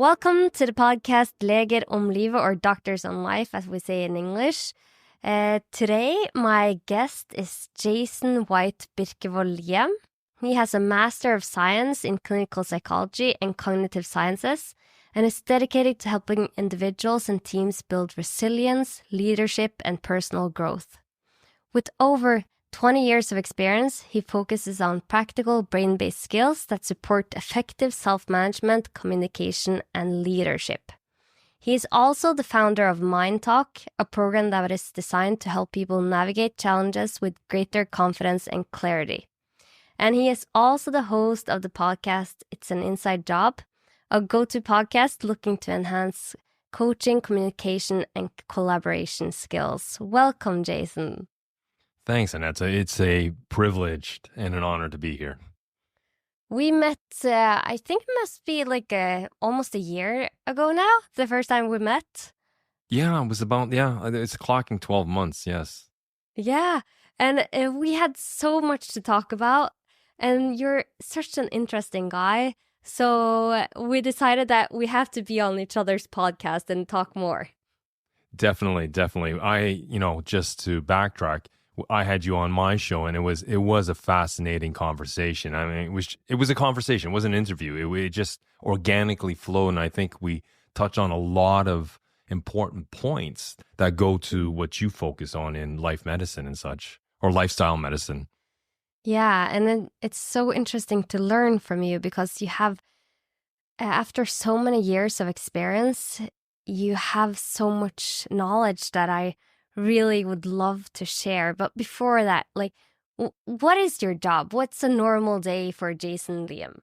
Welcome to the podcast Leger om livet, or Doctors on Life, as we say in English. Today, my guest is Jason White Birkevold Liem. He has a Master of Science in Clinical Psychology and Cognitive Sciences, and is dedicated to helping individuals and teams build resilience, leadership, and personal growth. With over 20 years of experience, he focuses on practical brain-based skills that support effective self-management, communication, and leadership. He is also the founder of Mind Talk, a program that is designed to help people navigate challenges with greater confidence and clarity. And he is also the host of the podcast It's an Inside Job, a go-to podcast looking to enhance coaching, communication, and collaboration skills. Welcome, Jason. Thanks, Annette. It's a privilege and an honor to be here. We met, I think it must be like almost a year ago now, the first time we met. Yeah, it was it's clocking 12 months, yes. Yeah, and we had so much to talk about, and you're such an interesting guy. So we decided that we have to be on each other's podcast and talk more. Definitely. Just to backtrack, I had you on my show, and it was a fascinating conversation. I mean, it was a conversation, it was an interview. It just organically flowed, and I think we touched on a lot of important points that go to what you focus on in life medicine and such, or lifestyle medicine. Yeah, and then it's so interesting to learn from you because you have, after so many years of experience, you have so much knowledge that I really would love to share. But before that, what is your job? What's a normal day for Jason Liem?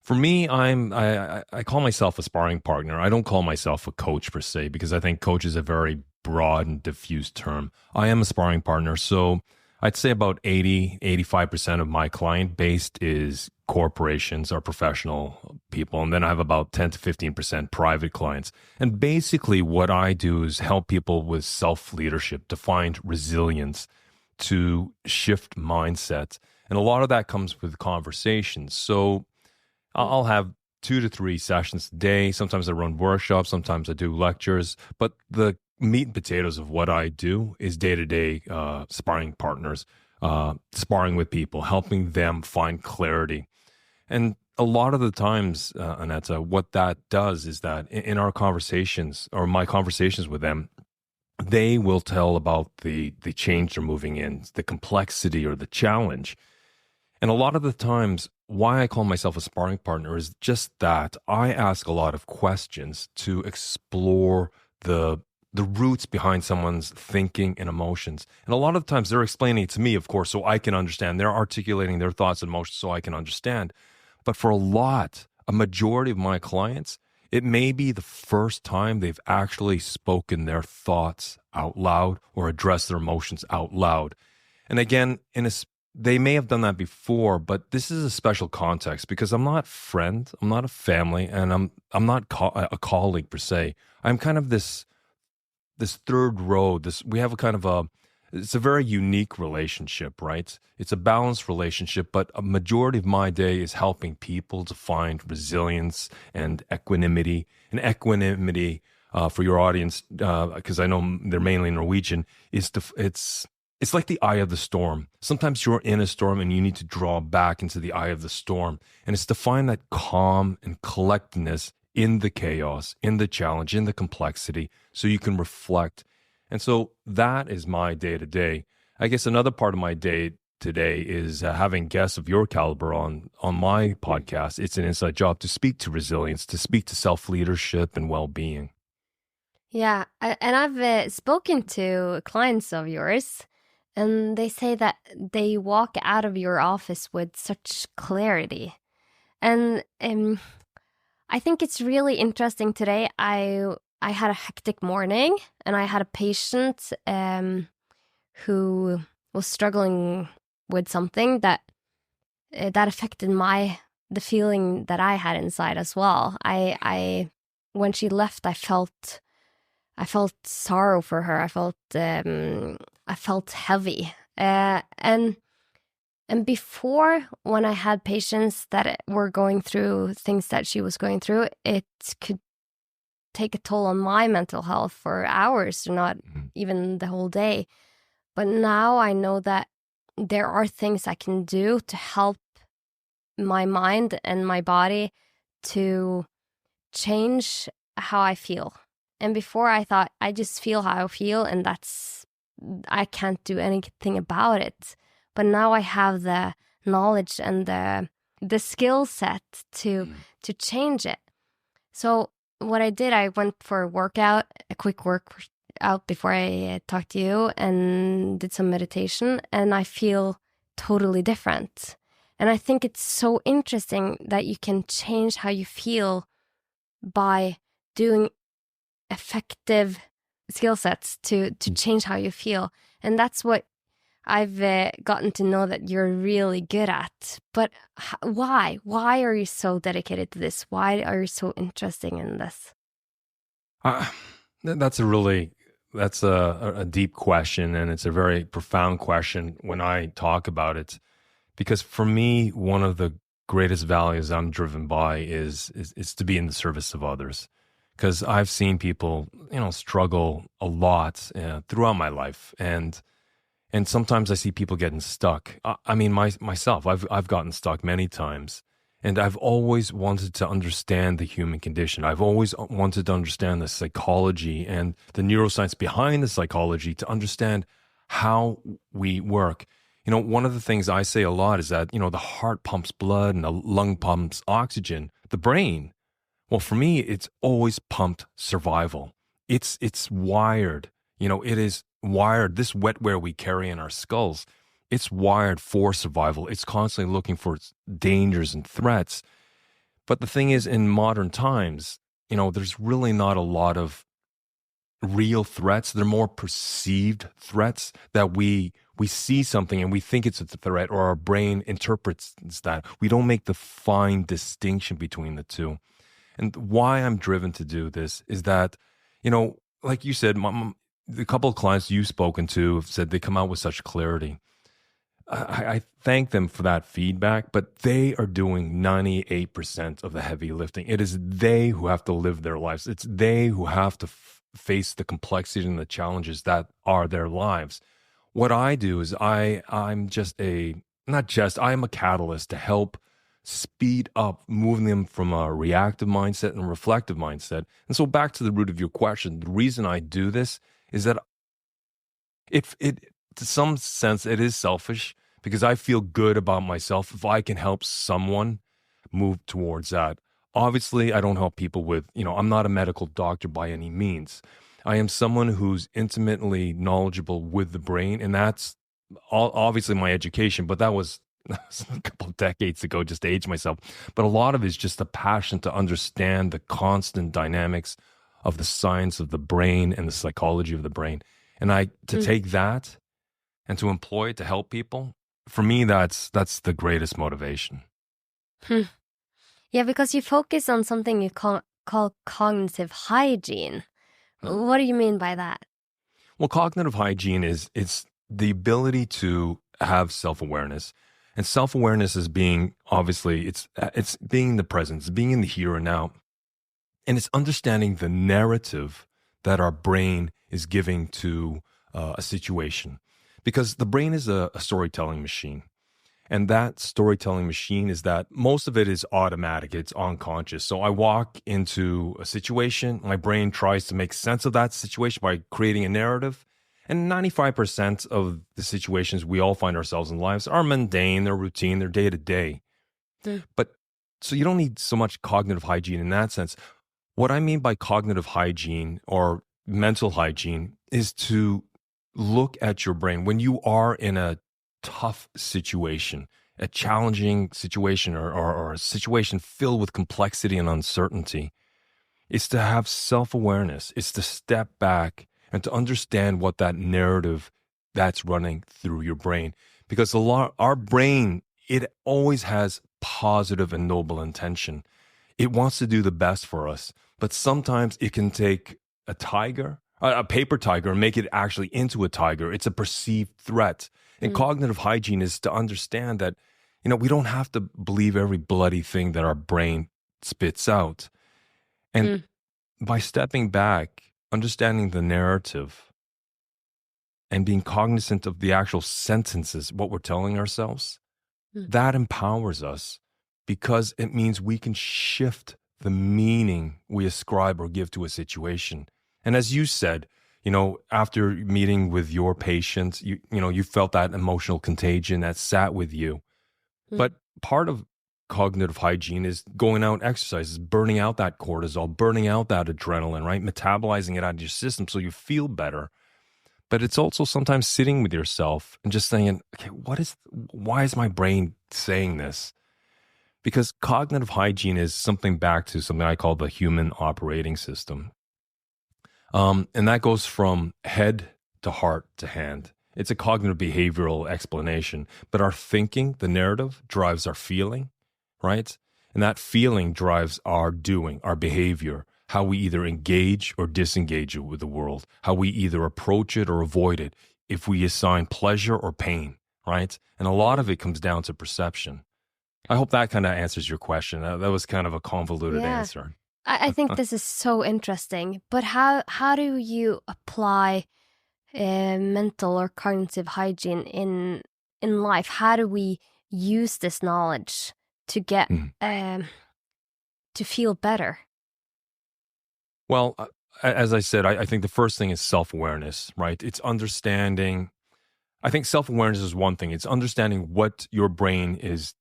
For me, I call myself a sparring partner. I don't call myself a coach per se, because I think coach is a very broad and diffuse term. I am a sparring partner. So I'd say about 85% of my client base is corporations or professional people. And then I have about 10 to 15% private clients. And basically what I do is help people with self-leadership, to find resilience, to shift mindset. And a lot of that comes with conversations. So I'll have 2 to 3 sessions a day. Sometimes I run workshops, sometimes I do lectures, but the meat and potatoes of what I do is day-to-day sparring partners, sparring with people, helping them find clarity. And a lot of the times, Annette, what that does is that in our conversations, or my conversations with them, they will tell about the change they're moving in, the complexity or the challenge. And a lot of the times, why I call myself a sparring partner is just that I ask a lot of questions to explore the roots behind someone's thinking and emotions. And a lot of times they're explaining it to me, of course, so I can understand. They're articulating their thoughts and emotions so I can understand. But for a majority of my clients, it may be the first time they've actually spoken their thoughts out loud or addressed their emotions out loud. And again, they may have done that before, but this is a special context because I'm not a friend, I'm not a family, and I'm not a colleague per se. I'm kind of this third row. We have it's a very unique relationship, right? It's a balanced relationship, but a majority of my day is helping people to find resilience and equanimity. And equanimity, for your audience, because I know they're mainly Norwegian, it's like the eye of the storm. Sometimes you're in a storm and you need to draw back into the eye of the storm. And it's to find that calm and collectedness in the chaos, in the challenge, in the complexity, so you can reflect. And so that is my day-to-day. I guess another part of my day today is having guests of your caliber on my podcast. It's an inside job to speak to resilience, to speak to self-leadership and well-being. Yeah, and I've spoken to clients of yours, and they say that they walk out of your office with such clarity. And I think it's really interesting today. I had a hectic morning, and I had a patient who was struggling with something that affected the feeling that I had inside as well. I when she left, I felt sorrow for her. I felt heavy, and And before, when I had patients that were going through things that she was going through, it could take a toll on my mental health for hours, or not even the whole day. But now I know that there are things I can do to help my mind and my body to change how I feel. And before I thought I just feel how I feel, and I can't do anything about it. But now I have the knowledge and the skill set to change it. So what I did, I went for a quick workout before I talked to you, and did some meditation, and I feel totally different. And I think it's so interesting that you can change how you feel by doing effective skill sets to change how you feel. And that's what I've gotten to know that you're really good at. But why? Why are you so dedicated to this? Why are you so interested in this? That's a deep question, and it's a very profound question when I talk about it. Because for me, one of the greatest values I'm driven by is to be in the service of others. Because I've seen people, struggle a lot throughout my life, and sometimes I see people getting stuck. I mean, myself, I've gotten stuck many times, and I've always wanted to understand the human condition. I've always wanted to understand the psychology and the neuroscience behind the psychology to understand how we work. One of the things I say a lot is that, the heart pumps blood and the lung pumps oxygen. The brain, well, for me, it's always pumped survival. It's wired. It is wired. This wetware we carry in our skulls, it's wired for survival. It's constantly looking for dangers and threats. But the thing is, in modern times, there's really not a lot of real threats. They're more perceived threats that we see something and we think it's a threat, or our brain interprets that. We don't make the fine distinction between the two. And why I'm driven to do this is that, like you said, the couple of clients you've spoken to have said they come out with such clarity. I thank them for that feedback, but they are doing 98% of the heavy lifting. It is they who have to live their lives. It's they who have to face the complexity and the challenges that are their lives. What I do is I am a catalyst to help speed up, moving them from a reactive mindset and a reflective mindset. And so back to the root of your question, the reason I do this is that if it, to some sense, it is selfish, because I feel good about myself if I can help someone move towards that. Obviously, I don't help people with, I'm not a medical doctor by any means. I am someone who's intimately knowledgeable with the brain, and that's obviously my education, but that was a couple of decades ago, just to age myself. But a lot of it is just a passion to understand the constant dynamics of the science of the brain and the psychology of the brain. And to take that and to employ it to help people, for me, that's the greatest motivation. Yeah, because you focus on something you call cognitive hygiene. What do you mean by that? Well, cognitive hygiene it's the ability to have self-awareness. And self-awareness is being, obviously, it's being in the present, it's being in the here and now. And it's understanding the narrative that our brain is giving to a situation. Because the brain is a storytelling machine. And that storytelling machine is that most of it is automatic. It's unconscious. So I walk into a situation, my brain tries to make sense of that situation by creating a narrative. And 95% of the situations we all find ourselves in lives are mundane, they're routine, they're day to day. But so you don't need so much cognitive hygiene in that sense. What I mean by cognitive hygiene or mental hygiene is to look at your brain when you are in a tough situation, a challenging situation, or a situation filled with complexity and uncertainty. It's to have self-awareness. It's to step back and to understand what that narrative that's running through your brain. Because our brain, it always has positive and noble intention. It wants to do the best for us, but sometimes it can take a tiger a paper tiger and make it actually into a tiger. It's a perceived threat. And cognitive hygiene is to understand that, we don't have to believe every bloody thing that our brain spits out. And by stepping back, understanding the narrative, and being cognizant of the actual sentences, what we're telling ourselves, that empowers us because it means we can shift the meaning we ascribe or give to a situation. And as you said, after meeting with your patient, you felt that emotional contagion that sat with you. But part of cognitive hygiene is going out exercises, burning out that cortisol, burning out that adrenaline, right? Metabolizing it out of your system so you feel better. But it's also sometimes sitting with yourself and just saying, okay, why is my brain saying this? Because cognitive hygiene is something back to something I call the human operating system. And that goes from head to heart to hand. It's a cognitive behavioral explanation, but our thinking, the narrative, drives our feeling, right? And that feeling drives our doing, our behavior, how we either engage or disengage with the world, how we either approach it or avoid it, if we assign pleasure or pain, right? And a lot of it comes down to perception. I hope that kind of answers your question. That was kind of a convoluted answer. I think this is so interesting. But how do you apply mental or cognitive hygiene in life? How do we use this knowledge to get to feel better? Well, as I said, I think the first thing is self-awareness, right? It's understanding. I think self-awareness is one thing. It's understanding what your brain is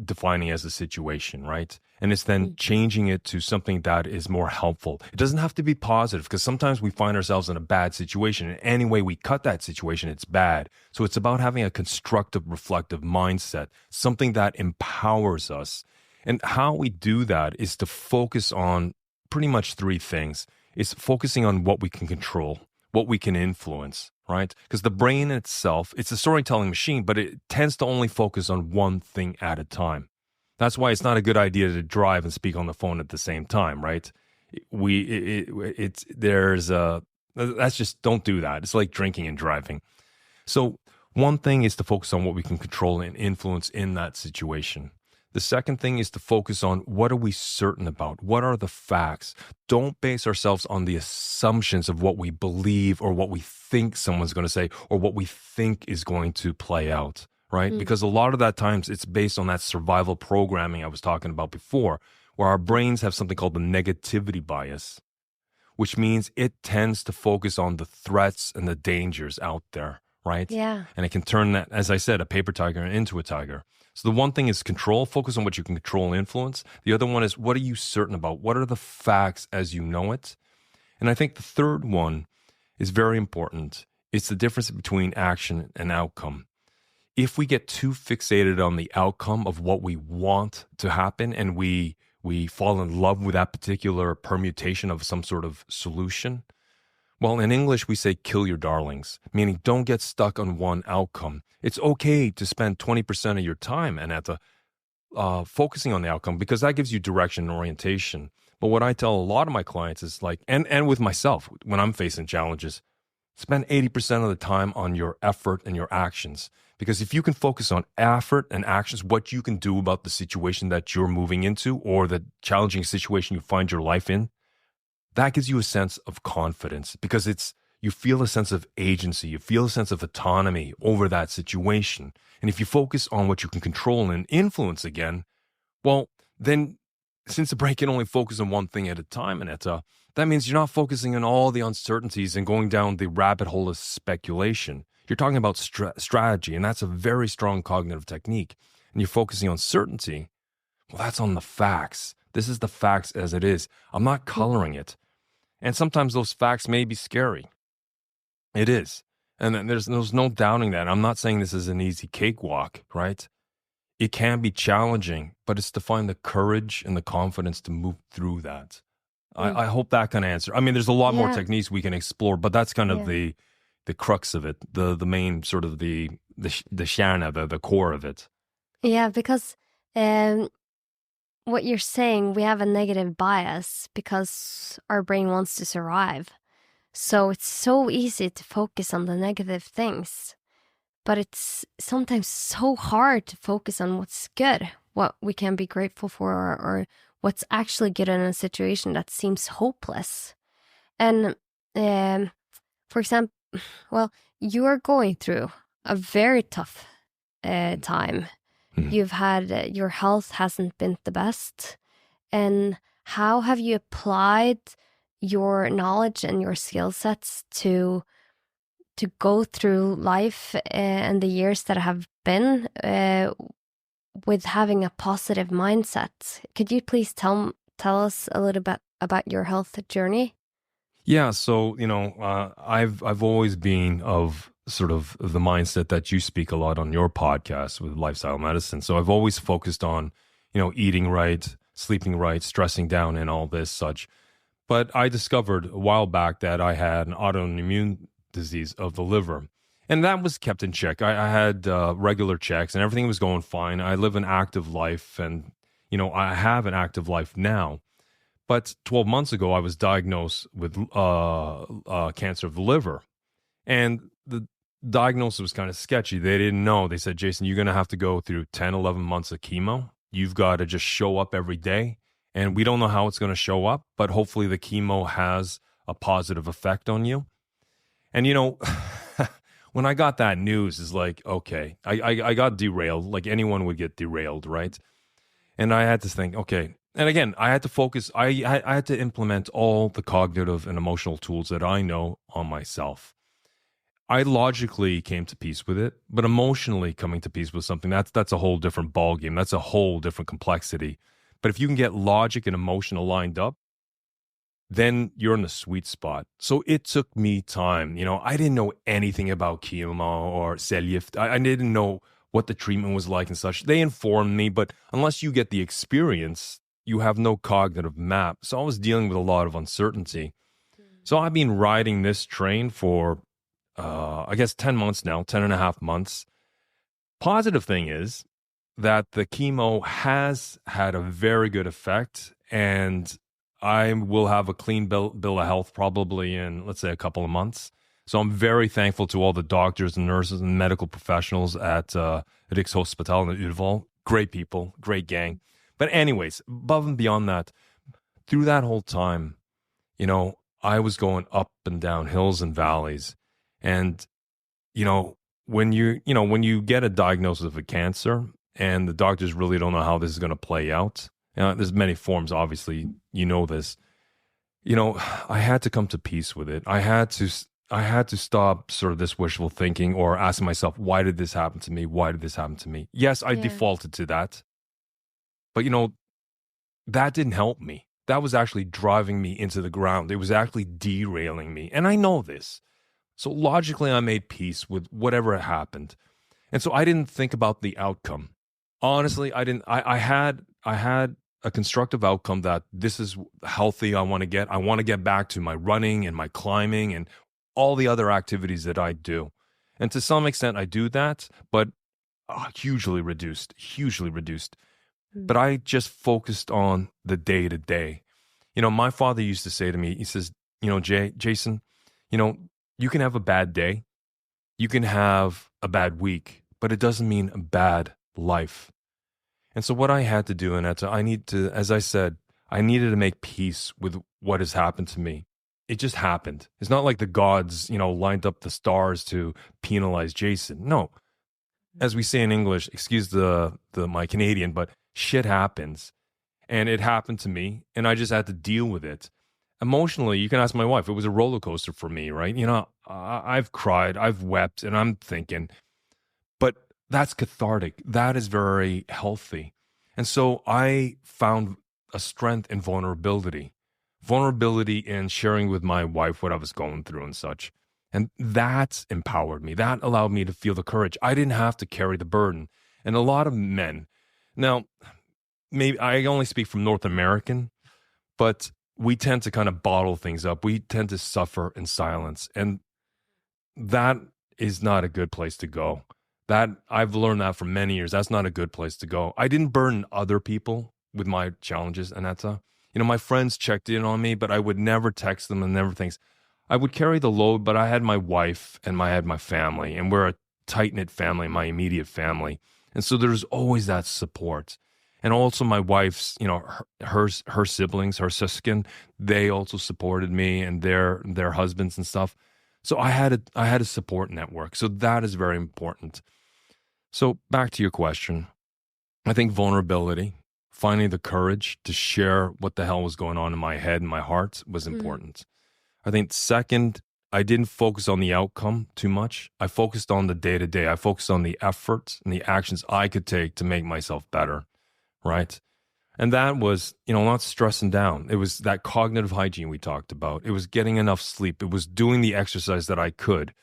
defining as a situation, right? And it's then changing it to something that is more helpful. It doesn't have to be positive, because sometimes we find ourselves in a bad situation, and any way we cut that situation, it's bad. So it's about having a constructive, reflective mindset, something that empowers us. And how we do that is to focus on pretty much three things. It's focusing on what we can control, what we can influence, right? Because the brain itself, it's a storytelling machine, but it tends to only focus on one thing at a time. That's why it's not a good idea to drive and speak on the phone at the same time, right? That's just, don't do that. It's like drinking and driving. So one thing is to focus on what we can control and influence in that situation. The second thing is to focus on what are we certain about? What are the facts? Don't base ourselves on the assumptions of what we believe or what we think someone's going to say or what we think is going to play out, right? Because a lot of that times it's based on that survival programming I was talking about before, where our brains have something called the negativity bias, which means it tends to focus on the threats and the dangers out there, right? Yeah. And it can turn that, as I said, a paper tiger into a tiger. So the one thing is control, focus on what you can control and influence. The other one is, what are you certain about? What are the facts as you know it? And I think the third one is very important. It's the difference between action and outcome. If we get too fixated on the outcome of what we want to happen and we fall in love with that particular permutation of some sort of solution, well, in English, we say kill your darlings, meaning don't get stuck on one outcome. It's okay to spend 20% of your time, Aneta, focusing on the outcome, because that gives you direction and orientation. But what I tell a lot of my clients is like, and with myself, when I'm facing challenges, spend 80% of the time on your effort and your actions. Because if you can focus on effort and actions, what you can do about the situation that you're moving into or the challenging situation you find your life in, that gives you a sense of confidence, because you feel a sense of agency, you feel a sense of autonomy over that situation. And if you focus on what you can control and influence again, well, then since the brain can only focus on one thing at a time, Aneta, that means you're not focusing on all the uncertainties and going down the rabbit hole of speculation. You're talking about strategy, and that's a very strong cognitive technique. And you're focusing on certainty. Well, that's on the facts. This is the facts as it is. I'm not coloring it. And sometimes those facts may be scary. It is. And there's no doubting that. I'm not saying this is an easy cakewalk, right? It can be challenging, but it's to find the courage and the confidence to move through that. I hope that can answer. I mean, there's a lot more techniques we can explore, but that's kind of the crux of it, the main sort of the kärna, the core of it. Yeah, because what you're saying, we have a negative bias because our brain wants to survive. So it's so easy to focus on the negative things, but it's sometimes so hard to focus on what's good, what we can be grateful for, or what's actually good in a situation that seems hopeless. And for example, well, you are going through a very tough time. You've had, your health hasn't been the best. And how have you applied your knowledge and your skill sets to go through life and the years that have been with having a positive mindset? Could you please tell us a little bit about your health journey? Yeah, so I've always been of sort of the mindset that you speak a lot on your podcast with lifestyle medicine. So I've always focused on eating right, sleeping right, stressing down, and all this such. But I discovered a while back that I had an autoimmune disease of the liver, and that was kept in check. I had regular checks, and everything was going fine. I live an active life, and I have an active life now. But 12 months ago, I was diagnosed with cancer of the liver. And the diagnosis was kind of sketchy. They didn't know. They said, Jason, you're going to have to go through 10, 11 months of chemo. You've got to just show up every day. And we don't know how it's going to show up, but hopefully the chemo has a positive effect on you. And, when I got that news, it's like, okay, I got derailed, like anyone would get derailed, right? And I had to think, okay. And again, I had to focus. I had to implement all the cognitive and emotional tools that I know on myself. I logically came to peace with it, but emotionally coming to peace with something, that's a whole different ballgame. That's a whole different complexity. But if you can get logic and emotion lined up, then you're in the sweet spot. So it took me time. I didn't know anything about chemo or cellgift. I didn't know what the treatment was like and such. They informed me, but unless you get the experience, you have no cognitive map. So I was dealing with a lot of uncertainty. So I've been riding this train for, I guess, 10 months now, 10 and a half months. Positive thing is that the chemo has had a very good effect, and I will have a clean bill of health probably in, let's say, a couple of months. So I'm very thankful to all the doctors and nurses and medical professionals at Rikshospitalet in Ullevål. Great people, great gang. But anyways, above and beyond that, through that whole time, I was going up and down hills and valleys. And, when you get a diagnosis of a cancer and the doctors really don't know how this is going to play out, there's many forms, obviously, this. I had to come to peace with it. I had to stop sort of this wishful thinking or asking myself, why did this happen to me? Why did this happen to me? Yes, I defaulted to that. But, that didn't help me. That was actually driving me into the ground. It was actually derailing me. And I know this. So logically, I made peace with whatever happened. And so I didn't think about the outcome. Honestly, I didn't. I had a constructive outcome that this is healthy I want to get. I want to get back to my running and my climbing and all the other activities that I do. And to some extent, I do that, but hugely reduced. But I just focused on the day to day. My father used to say to me, he says, Jason, you can have a bad day. You can have a bad week, but it doesn't mean a bad life. And so what I had to do, Anetta, as I said, I needed to make peace with what has happened to me. It just happened. It's not like the gods, lined up the stars to penalize Jason. No. As we say in English, excuse my Canadian, but shit happens. And it happened to me, and I just had to deal with it. Emotionally, you can ask my wife. It was a roller coaster for me, right? I've cried, I've wept, and I'm thinking, but that's cathartic. That is very healthy. And so I found a strength in vulnerability in sharing with my wife what I was going through and such. And that empowered me. That allowed me to feel the courage. I didn't have to carry the burden. And a lot of men, now, maybe I only speak from North American, but we tend to kind of bottle things up. We tend to suffer in silence. And that is not a good place to go. That I've learned that for many years. That's not a good place to go. I didn't burden other people with my challenges, Anetta. My friends checked in on me, but I would never text them and never things. I would carry the load, but I had my wife and I had my family, and we're a tight-knit family, my immediate family. And so there's always that support. And also my wife's, her siblings, her siskin, they also supported me and their husbands and stuff. So I had a support network. So that is very important. So back to your question. I think vulnerability, finding the courage to share what the hell was going on in my head and my heart was important. I think second, I didn't focus on the outcome too much. I focused on the day-to-day. I focused on the efforts and the actions I could take to make myself better, right? And that was, not stressing down. It was that cognitive hygiene we talked about. It was getting enough sleep. It was doing the exercise that I could,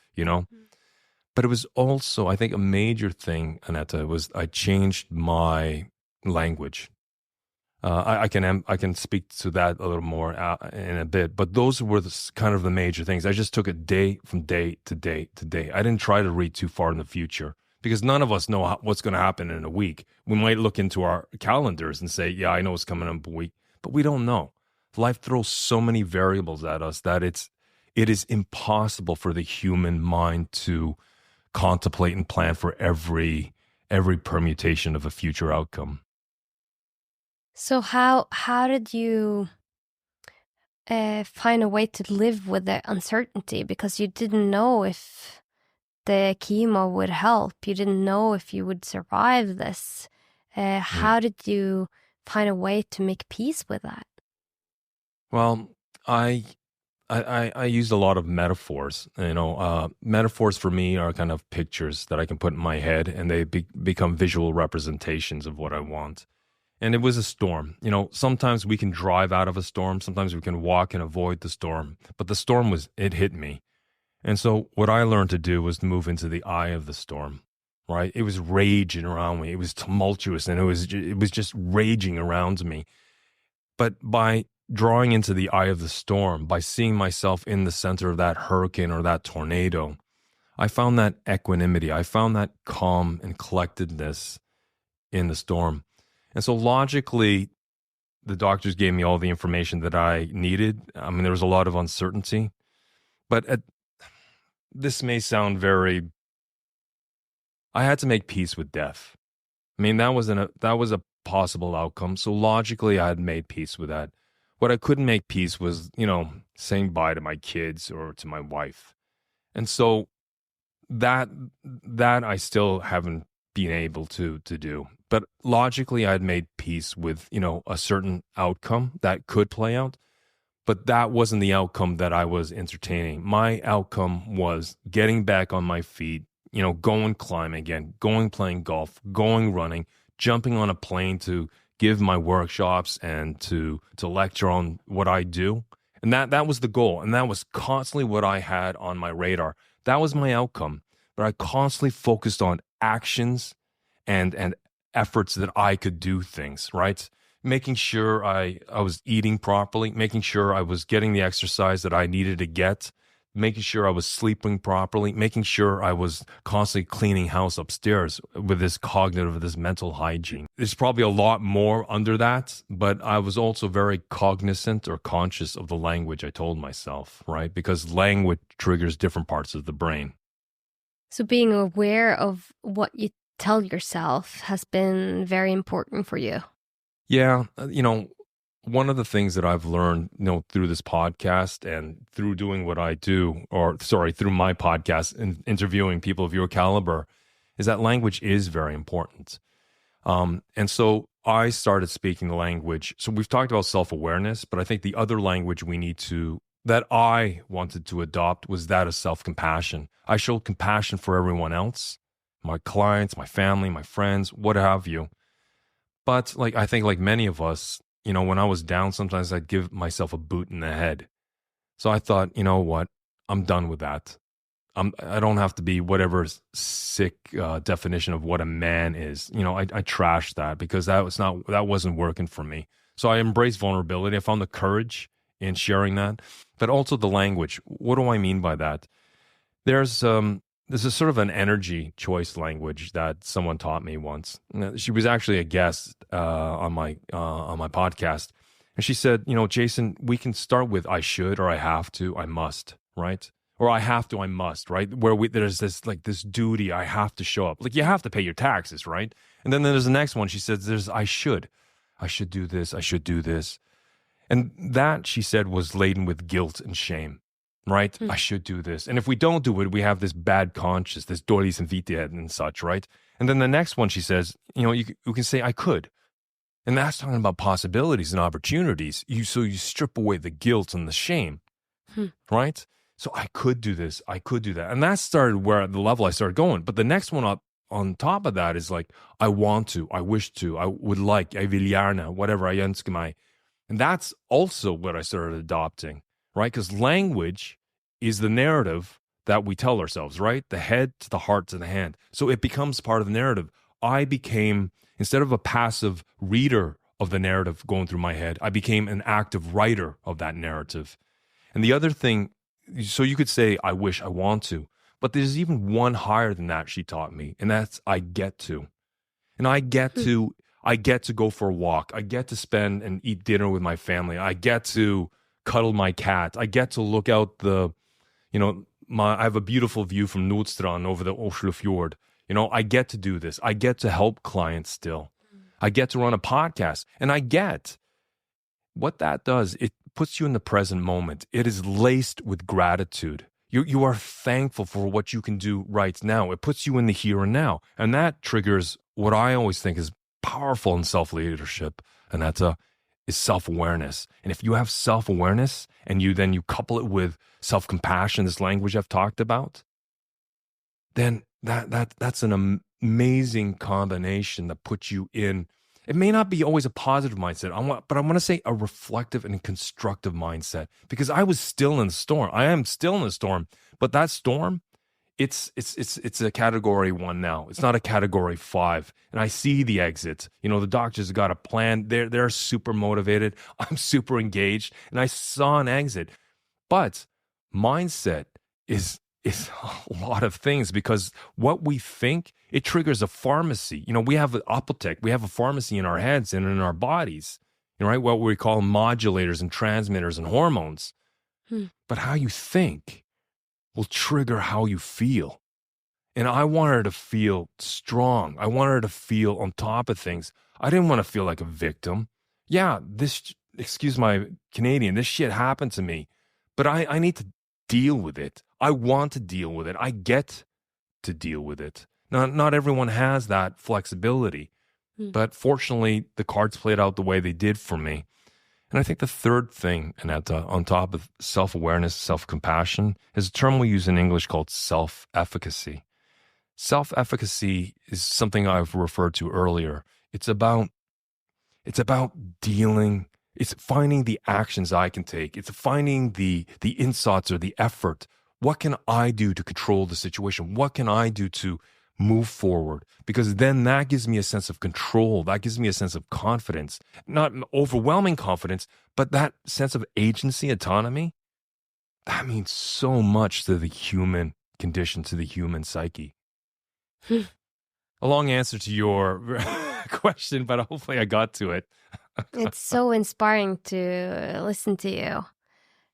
But it was also, I think, a major thing, Aneta, was I changed my language. I can speak to that a little more in a bit, but those were kind of the major things. I just took it day from day to day to day. I didn't try to read too far in the future because none of us know what's going to happen in a week. We might look into our calendars and say, yeah, I know what's coming up a week, but we don't know. Life throws so many variables at us that it is impossible for the human mind to contemplate and plan for every permutation of a future outcome. So how did you find a way to live with the uncertainty? Because you didn't know if the chemo would help. You didn't know if you would survive this. How did you find a way to make peace with that? Well, I used a lot of metaphors. Metaphors for me are kind of pictures that I can put in my head, and they become visual representations of what I want. And it was a storm. Sometimes we can drive out of a storm. Sometimes we can walk and avoid the storm. But the storm it hit me. And so what I learned to do was to move into the eye of the storm, right? It was raging around me. It was tumultuous, and it was just raging around me. But by drawing into the eye of the storm, by seeing myself in the center of that hurricane or that tornado, I found that equanimity. I found that calm and collectedness in the storm. And so logically, the doctors gave me all the information that I needed. I mean, there was a lot of uncertainty, but this may sound I had to make peace with death. I mean, that was a possible outcome. So logically, I had made peace with that. What I couldn't make peace was, saying bye to my kids or to my wife. And so that I still haven't been able to do. But logically, I had made peace with, a certain outcome that could play out. But that wasn't the outcome that I was entertaining. My outcome was getting back on my feet, going climbing again, going playing golf, going running, jumping on a plane to give my workshops and to lecture on what I do. And that was the goal. And that was constantly what I had on my radar. That was my outcome. But I constantly focused on actions and efforts that I could do things, right? Making sure I was eating properly, making sure I was getting the exercise that I needed to get, making sure I was sleeping properly, making sure I was constantly cleaning house upstairs with this mental hygiene. There's probably a lot more under that, but I was also very cognizant or conscious of the language I told myself, right? Because language triggers different parts of the brain. So being aware of what you tell yourself has been very important for you. Yeah, one of the things that I've learned, through this podcast and through doing what I do, through my podcast and interviewing people of your caliber, is that language is very important. And so I started speaking the language. So we've talked about self-awareness, but I think the other language that I wanted to adopt was that of self-compassion. I showed compassion for everyone else, my clients, my family, my friends, what have you. But I think like many of us, when I was down, sometimes I'd give myself a boot in the head. So I thought, you know what? I'm done with that. I don't have to be whatever sick definition of what a man is. I trashed that because that wasn't working for me. So I embraced vulnerability. I found the courage in sharing that, but also the language. What do I mean by that? There's a sort of an energy choice language that someone taught me once. She was actually a guest on my podcast, and she said, Jason, we can start with I should or I have to, I must. right? Or I have to, I must, right? Where there's this duty, I have to show up. Like, you have to pay your taxes, right? And then there's the next one. She says, I should do this. I should do this. And that, she said, was laden with guilt and shame, right? I should do this. And if we don't do it, we have this bad conscience, this dårlig samvittighet and such, right? And then the next one, she says, you can say, I could. And that's talking about possibilities and opportunities. So you strip away the guilt and the shame, right? So I could do this. I could do that. And that started where the level I started going. But the next one up on top of that is like, I want to, I wish to, I would like, I vill gärna, whatever, I önskar mig. And that's also what I started adopting, right? Because language is the narrative that we tell ourselves, right? The head to the heart to the hand. So it becomes part of the narrative. I became, instead of a passive reader of the narrative going through my head, I became an active writer of that narrative. And the other thing, so you could say, I wish, I want to, but there's even one higher than that she taught me, and that's I get to. And I get to go for a walk. I get to spend and eat dinner with my family. I get to cuddle my cat. I get to look out I have a beautiful view from Nordstrand over the Oslo Fjord. I get to do this. I get to help clients still. I get to run a podcast. And I get what that does. It puts you in the present moment. It is laced with gratitude. You are thankful for what you can do right now. It puts you in the here and now. And that triggers what I always think is powerful in self-leadership. And that's is self-awareness. And if you have self-awareness and you couple it with self-compassion, this language I've talked about, then that's an amazing combination that puts you in. It may not be always a positive mindset, but I want to say a reflective and constructive mindset, because I was still in the storm. I am still in the storm, but that storm, it's a category 1 now. It's not a category 5. And I see the exit. The doctors got a plan. They're super motivated. I'm super engaged, and I saw an exit. But mindset is a lot of things, because what we think, it triggers a pharmacy. We have an apotek, we have a pharmacy in our heads and in our bodies, right? What we call modulators and transmitters and hormones. But how you think will trigger how you feel. And I want her to feel strong. I want her to feel on top of things. I didn't want to feel like a victim. Yeah, excuse my Canadian, this shit happened to me, but I need to deal with it. I want to deal with it. I get to deal with it. Now, not everyone has that flexibility, but fortunately, the cards played out the way they did for me. And I think the third thing, Aneta, on top of self-awareness, self-compassion, is a term we use in English called self-efficacy. Self-efficacy is something I've referred to earlier. It's about dealing. It's finding the actions I can take. It's finding the insights or the effort. What can I do to control the situation? What can I do to move forward? Because then that gives me a sense of control. That gives me a sense of confidence. Not overwhelming confidence, but that sense of agency, autonomy. That means so much to the human condition, to the human psyche. A long answer to your question, but hopefully I got to it. It's so inspiring to listen to you.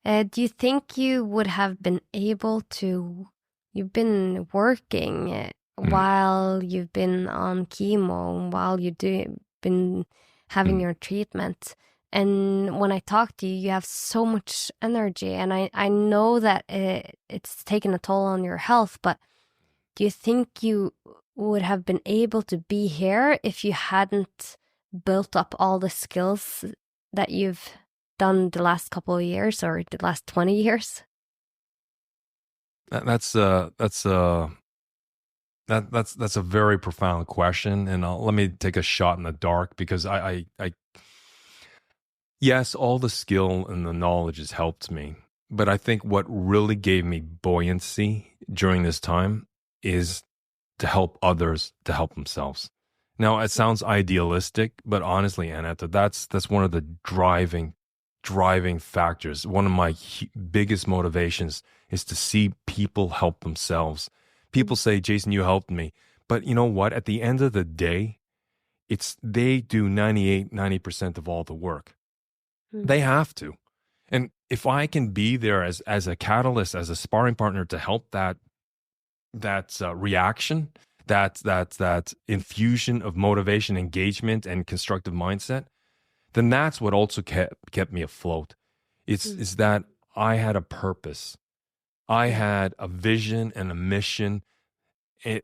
Do you think you would have been able to, you've been working while you've been on chemo, while you've been having your treatment. And when I talk to you, you have so much energy. And I know that it's taken a toll on your health, but do you think you would have been able to be here if you hadn't built up all the skills that you've done the last couple of years or the last 20 years? That's a very profound question, and let me take a shot in the dark, because I yes, all the skill and the knowledge has helped me, but I think what really gave me buoyancy during this time is to help others to help themselves. Now, it sounds idealistic, but honestly, Annette, that's one of the driving factors. One of my biggest motivations is to see people help themselves. People say, Jason, you helped me. But you know what? At the end of the day, they do 90% of all the work. They have to. And if I can be there as a catalyst, as a sparring partner to help that reaction, that infusion of motivation, engagement, and constructive mindset, then that's what also kept me afloat. Is that I had a purpose. I had a vision and a mission.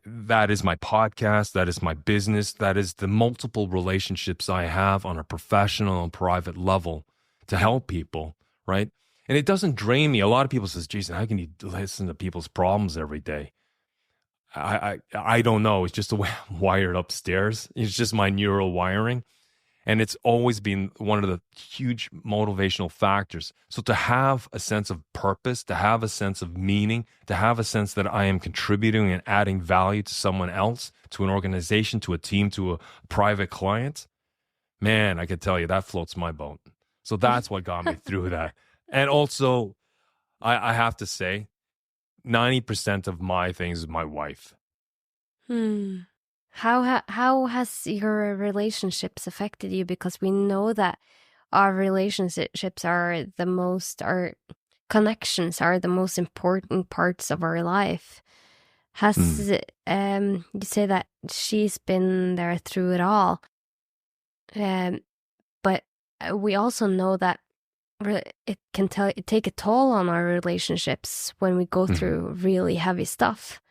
That is my podcast. That is my business. That is the multiple relationships I have on a professional and private level to help people, right? And it doesn't drain me. A lot of people says, Jason, how can you listen to people's problems every day? I don't know. It's just the way I'm wired upstairs. It's just my neural wiring. And it's always been one of the huge motivational factors. So to have a sense of purpose, to have a sense of meaning, to have a sense that I am contributing and adding value to someone else, to an organization, to a team, to a private client, man, I can tell you that floats my boat. So that's what got me through that. And also, I have to say, 90% of my things is my wife. How has your relationships affected you? Because we know that our relationships are our connections are the most important parts of our life. Has you say that she's been there through it all, but we also know that it can take a toll on our relationships when we go through really heavy stuff.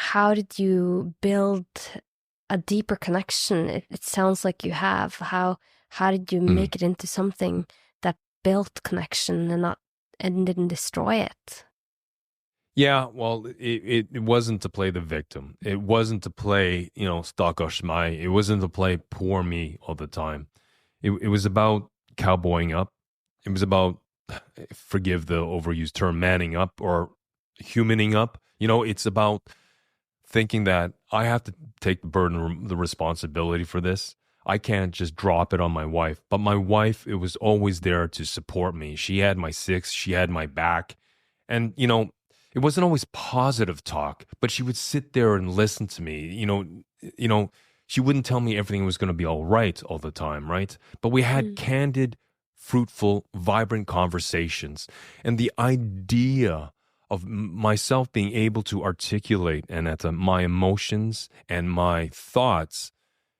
How did you build a deeper connection? It sounds like you have. How did you make it into something that built connection and didn't destroy it? Yeah, well, it wasn't to play the victim. It wasn't to play, stakkars meg. It wasn't to play poor me all the time. It was about cowboying up. It was about, forgive the overused term, manning up or humaning up. It's about thinking that I have to take the burden, the responsibility for this. I can't just drop it on my wife. But my wife, it was always there to support me. She had my six. She had my back. And, it wasn't always positive talk, but she would sit there and listen to me. She wouldn't tell me everything was going to be all right all the time, right? But we had candid, fruitful, vibrant conversations. And the idea of myself being able to articulate my emotions and my thoughts,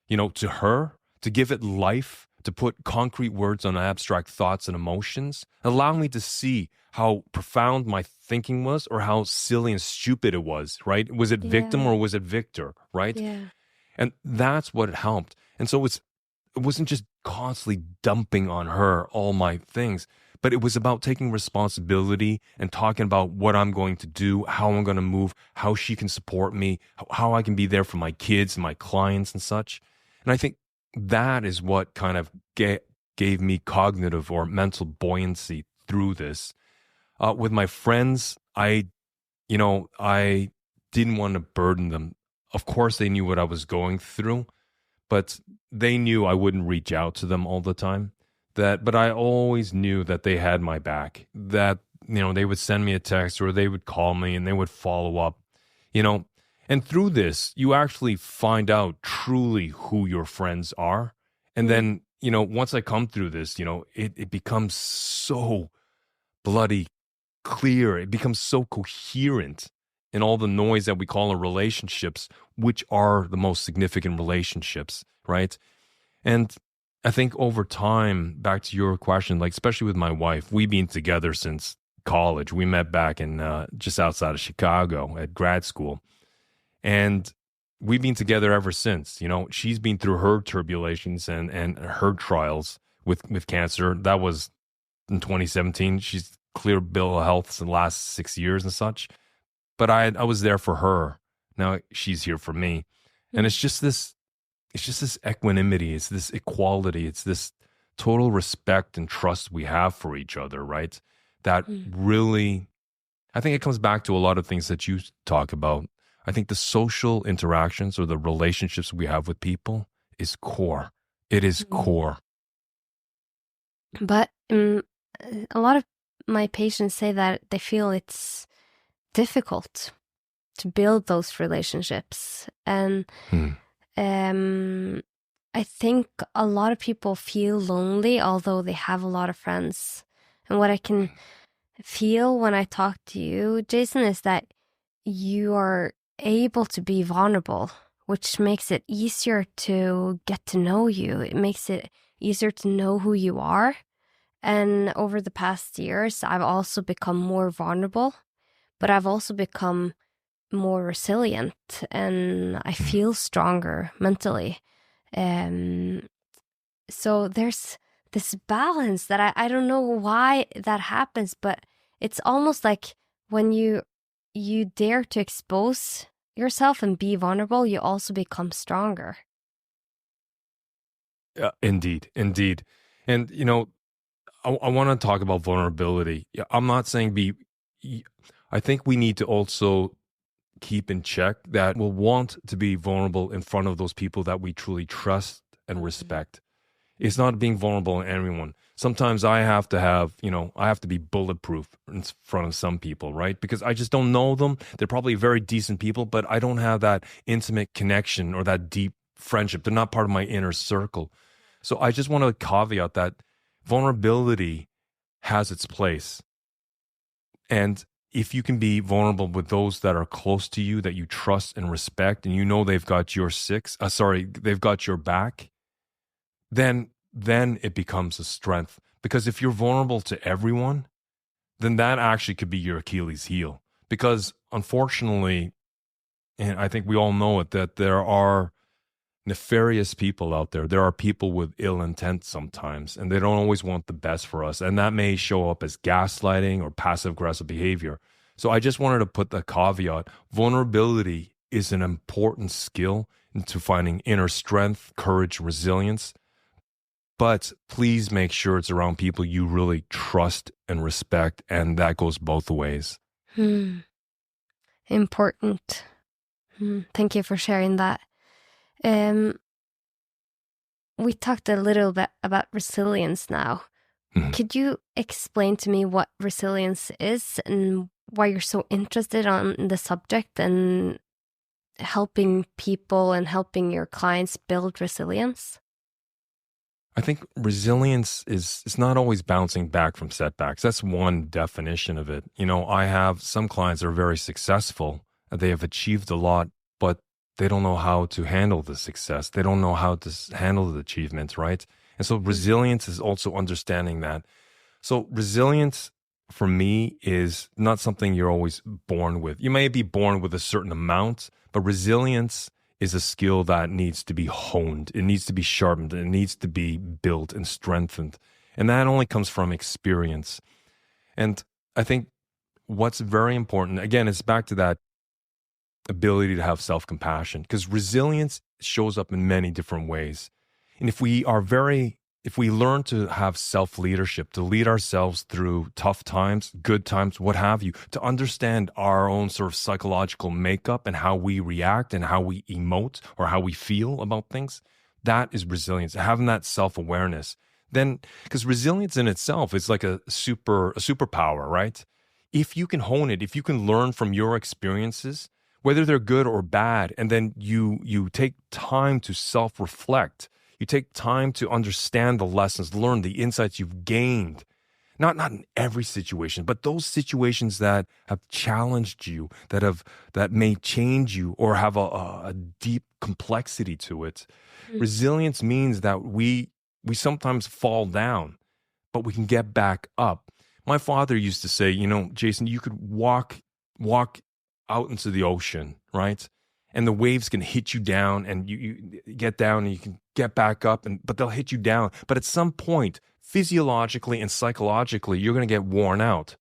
to her, to give it life, to put concrete words on abstract thoughts and emotions, allow me to see how profound my thinking was or how silly and stupid it was, right? Was it victim or was it victor, right? Yeah. And that's what helped. And so it wasn't just constantly dumping on her all my things, but it was about taking responsibility and talking about what I'm going to do, how I'm going to move, how she can support me, how I can be there for my kids and my clients and such. And I think that is what kind of gave me cognitive or mental buoyancy through this. With my friends, I didn't want to burden them. Of course, they knew what I was going through, but they knew I wouldn't reach out to them all the time. But I always knew that they had my back, that, they would send me a text or they would call me and they would follow up, and through this, you actually find out truly who your friends are. And then, once I come through this, it becomes so bloody clear. It becomes so coherent in all the noise that we call our relationships, which are the most significant relationships, right? And I think over time, back to your question, like especially with my wife, we've been together since college. We met back in just outside of Chicago at grad school. And we've been together ever since. She's been through her turbulations and her trials with cancer. That was in 2017. She's clear bill of health in the last 6 years and such. But I was there for her. Now she's here for me. And it's just this equanimity. It's this equality. It's this total respect and trust we have for each other, right? That really, I think it comes back to a lot of things that you talk about. I think the social interactions or the relationships we have with people is core. It is core. But a lot of my patients say that they feel it's difficult to build those relationships. And I I think a lot of people feel lonely, although they have a lot of friends. And what I can feel when I talk to you, Jason, is that you are able to be vulnerable, which makes it easier to get to know you. It makes it easier to know who you are. And over the past years, I've also become more vulnerable, but I've also become more resilient, and I feel stronger mentally. So there's this balance that I don't know why that happens, but it's almost like when you dare to expose yourself and be vulnerable, you also become stronger. Indeed, indeed. And, I want to talk about vulnerability. I'm not saying I think we need to also keep in check that we'll want to be vulnerable in front of those people that we truly trust and respect. It's not being vulnerable in everyone. Sometimes I have to I have to be bulletproof in front of some people, right? Because I just don't know them. They're probably very decent people, but I don't have that intimate connection or that deep friendship. They're not part of my inner circle. So I just want to caveat that vulnerability has its place. And if you can be vulnerable with those that are close to you, that you trust and respect, and you know they've got they've got your back, then it becomes a strength. Because if you're vulnerable to everyone, then that actually could be your Achilles heel. Because unfortunately, and I think we all know it, that there are nefarious people out there. There are people with ill intent sometimes, and they don't always want the best for us. And that may show up as gaslighting or passive aggressive behavior. So I just wanted to put the caveat: vulnerability is an important skill into finding inner strength, courage, resilience. But please make sure it's around people you really trust and respect, and that goes both ways. Important. Thank you for sharing that. We talked a little bit about resilience now. Could you explain to me what resilience is and why you're so interested on the subject and helping people and helping your clients build resilience? I think resilience is not always bouncing back from setbacks. That's one definition of it. I have some clients that are very successful. They have achieved a lot, but they don't know how to handle the success. They don't know how to handle the achievements, right? And so resilience is also understanding that. So resilience for me is not something you're always born with. You may be born with a certain amount, but resilience is a skill that needs to be honed. It needs to be sharpened. It needs to be built and strengthened. And that only comes from experience. And I think what's very important, again, it's back to that ability to have self-compassion, because resilience shows up in many different ways. And if we learn to have self-leadership, to lead ourselves through tough times, good times, what have you, to understand our own sort of psychological makeup and how we react and how we emote or how we feel about things, that is resilience. Having that self-awareness. Then, because resilience in itself is like a superpower, right? If you can hone it, if you can learn from your experiences, whether they're good or bad, and then you take time to self-reflect, you take time to understand the lessons, learn the insights you've gained, not in every situation, but those situations that have challenged you, that may change you or have a deep complexity to it. Resilience means that we sometimes fall down, but we can get back up. My father used to say, Jason, you could walk out into the ocean, right? And the waves can hit you down, and you get down and you can get back up, but they'll hit you down. But at some point, physiologically and psychologically, you're going to get worn out.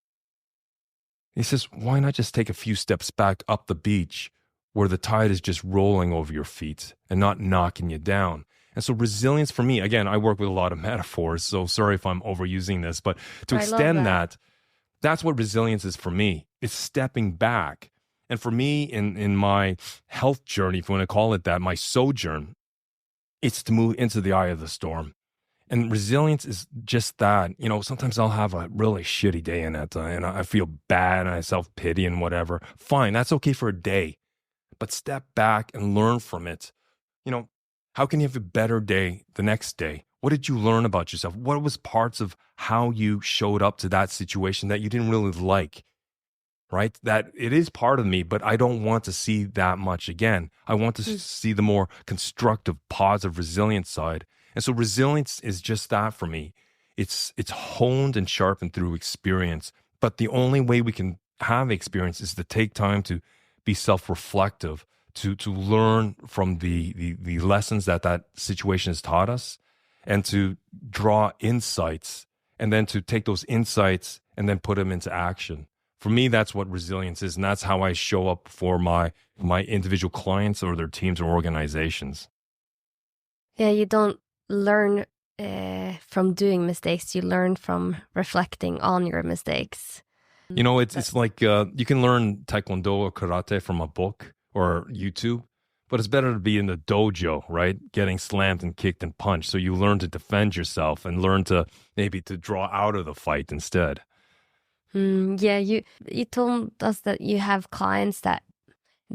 He says, why not just take a few steps back up the beach where the tide is just rolling over your feet and not knocking you down? And so resilience for me, again, I work with a lot of metaphors, so sorry if I'm overusing this, but to extend that's what resilience is for me. It's stepping back. And for me, in my health journey, if you want to call it that, my sojourn, it's to move into the eye of the storm. And resilience is just that. Sometimes I'll have a really shitty day in it, and I feel bad, and I self-pity and whatever. Fine, that's okay for a day. But step back and learn from it. How can you have a better day the next day? What did you learn about yourself? What was parts of how you showed up to that situation that you didn't really like, right? That it is part of me, but I don't want to see that much again. I want to see the more constructive, positive, resilient side. And so resilience is just that for me. It's honed and sharpened through experience. But the only way we can have experience is to take time to be self-reflective, to learn from the lessons that situation has taught us, and to draw insights, and then to take those insights and then put them into action. For me, that's what resilience is, and that's how I show up for my individual clients or their teams or organizations. Yeah, you don't learn from doing mistakes. You learn from reflecting on your mistakes. You know, it's like you can learn Taekwondo or karate from a book or YouTube, but it's better to be in the dojo, right? Getting slammed and kicked and punched. So you learn to defend yourself and learn to maybe to draw out of the fight instead. Yeah, you told us that you have clients that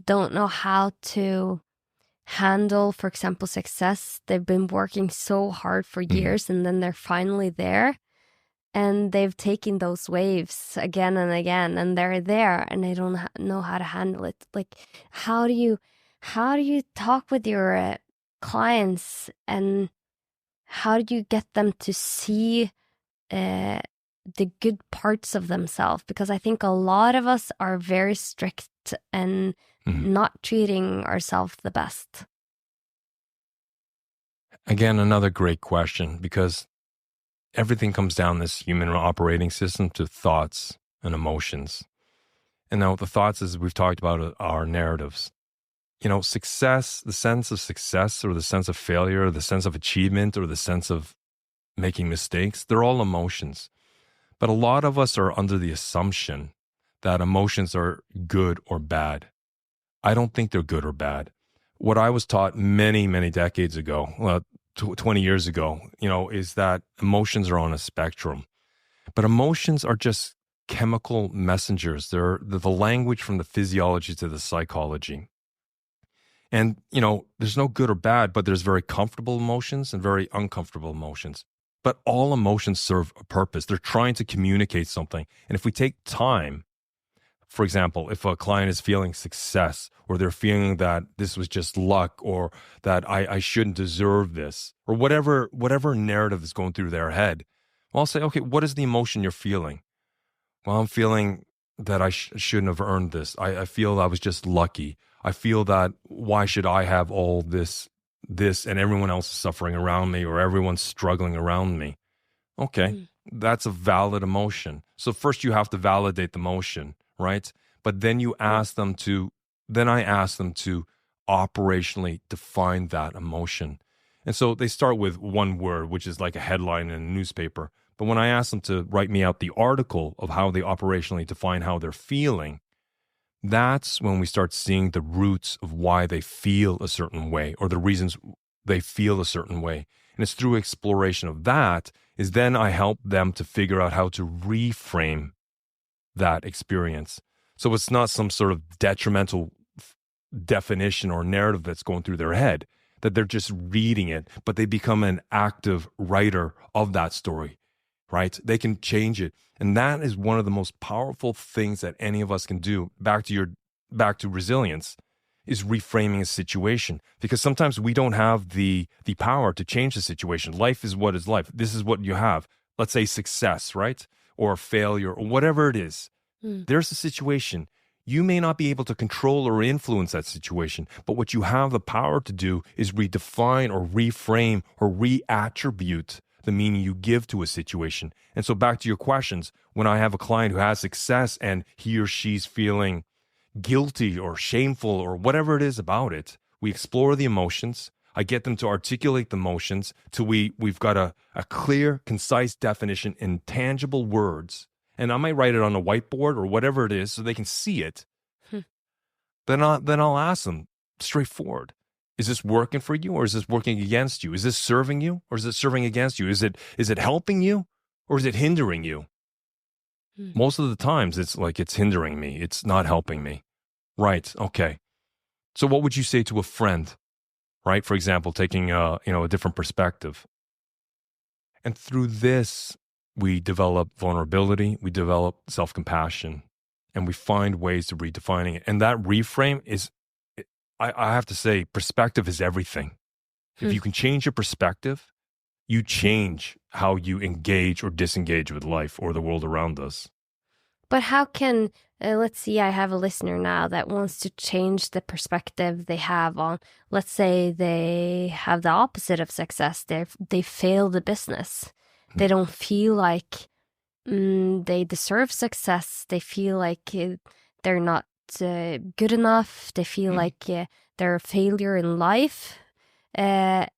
don't know how to handle, for example, success. They've been working so hard for years, and then they're finally there, and they've taken those waves again and again, and they're there, and they don't know how to handle it. Like, how do you talk with your clients, and how do you get them to see the good parts of themselves? Because I think a lot of us are very strict and not treating ourselves the best. Again, another great question, because everything comes down this human operating system to thoughts and emotions. And now the thoughts, as we've talked about, are narratives. You know, success, the sense of success or the sense of failure, or the sense of achievement or the sense of making mistakes, they're all emotions. But a lot of us are under the assumption that emotions are good or bad. I don't think they're good or bad. What I was taught many, many decades ago, 20 years ago, you know, is that emotions are on a spectrum. But emotions are just chemical messengers. They're the language from the physiology to the psychology. And, you know, there's no good or bad, but there's very comfortable emotions and very uncomfortable emotions. But all emotions serve a purpose. They're trying to communicate something. And if we take time, for example, if a client is feeling success, or they're feeling that this was just luck, or that I shouldn't deserve this, or whatever narrative is going through their head, well, I'll say, okay, what is the emotion you're feeling? Well, I'm feeling that I shouldn't have earned this. I feel I was just lucky. I feel that why should I have all this and everyone else is suffering around me, or everyone's struggling around me? Okay, that's a valid emotion. So first you have to validate the emotion, right? But then I ask them to operationally define that emotion. And so they start with one word, which is like a headline in a newspaper. But when I ask them to write me out the article of how they operationally define how they're feeling, that's when we start seeing the roots of why they feel a certain way, or the reasons they feel a certain way. And it's through exploration of that is then I help them to figure out how to reframe that experience. So it's not some sort of detrimental definition or narrative that's going through their head, that they're just reading it, but they become an active writer of that story, right? They can change it. And that is one of the most powerful things that any of us can do. Back to resilience, is reframing a situation, because sometimes we don't have the power to change the situation. Life is what is life. This is what you have. Let's say success, right? Or failure, or whatever it is. There's a situation. You may not be able to control or influence that situation, but what you have the power to do is redefine or reframe or reattribute the meaning you give to a situation. And so back to your questions, when I have a client who has success and he or she's feeling guilty or shameful or whatever it is about it, we explore the emotions. I get them to articulate the emotions till we've got a clear, concise definition in tangible words. And I might write it on a whiteboard or whatever it is so they can see it. Then I'll ask them straightforward. Is this working for you, or is this working against you? Is this serving you, or is it serving against you? Is it helping you, or is it hindering you? Most of the times it's like it's hindering me. It's not helping me. Right. Okay. So what would you say to a friend right? For example, taking a different perspective. And through this, we develop vulnerability, we develop self-compassion, and we find ways to redefining it. And that reframe is, I have to say, perspective is everything. If you can change your perspective, you change how you engage or disengage with life or the world around us. But how can, let's see, I have a listener now that wants to change the perspective they have on, let's say they have the opposite of success. They fail the business. They don't feel like they deserve success. They feel like they're not good enough. They feel like they're a failure in life. And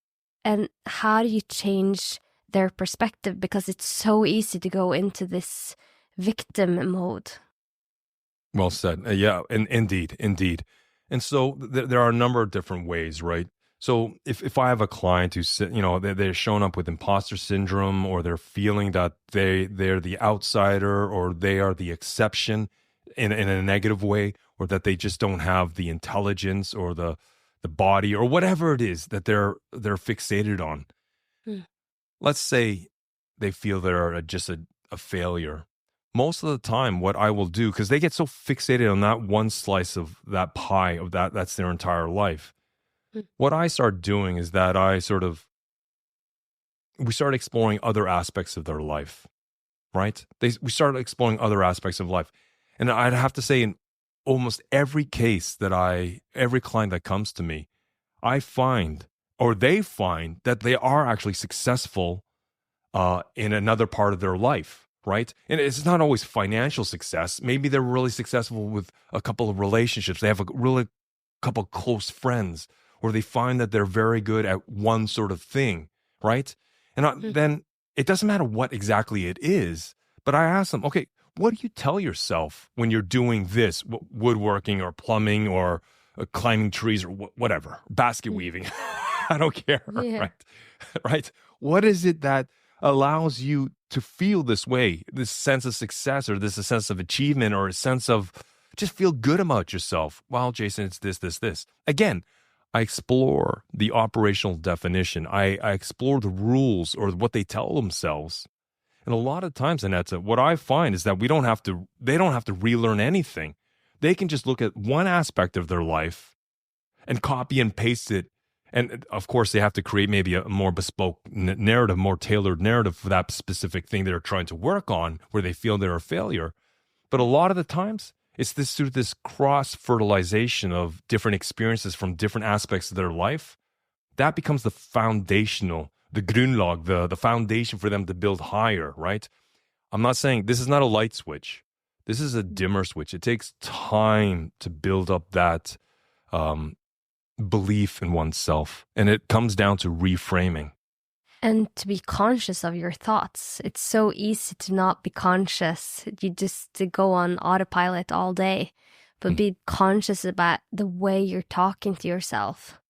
how do you change their perspective? Because it's so easy to go into this victim mode. Well said. Yeah, indeed. And so there are a number of different ways, right? So if I have a client who's, they're showing up with imposter syndrome, or they're feeling that they're the outsider, or they are the exception in a negative way, or that they just don't have the intelligence or the body or whatever it is that they're fixated on. Let's say they feel they're just a failure. Most of the time, what I will do, because they get so fixated on that one slice of that pie of that's their entire life. What I start doing is that we start exploring other aspects of their life, right? We start exploring other aspects of life. And I'd have to say, in almost every case every client that comes to me, I find, or they find, that they are actually successful in another part of their life. Right? And it's not always financial success. Maybe they're really successful with a couple of relationships. They have a really couple close friends, or they find that they're very good at one sort of thing, right? And then it doesn't matter what exactly it is, but I ask them, okay, what do you tell yourself when you're doing this, woodworking or plumbing or climbing trees or whatever, basket weaving? I don't care, right? What is it that allows you to feel this way, this sense of success, or this sense of achievement, or a sense of just feel good about yourself? Well, Jason, it's this. Again, I explore the operational definition. I explore the rules or what they tell themselves. And a lot of times, Annette, what I find is that they don't have to relearn anything. They can just look at one aspect of their life and copy and paste it. And of course, they have to create maybe a more bespoke narrative, more tailored narrative for that specific thing they're trying to work on, where they feel they're a failure. But a lot of the times, it's through this cross-fertilization of different experiences from different aspects of their life. That becomes the foundational, the grundlag, the foundation for them to build higher, right? I'm not saying this is not a light switch. This is a dimmer switch. It takes time to build up that belief in oneself. And it comes down to reframing. And to be conscious of your thoughts. It's so easy to not be conscious. You just to go on autopilot all day. But be conscious about the way you're talking to yourself.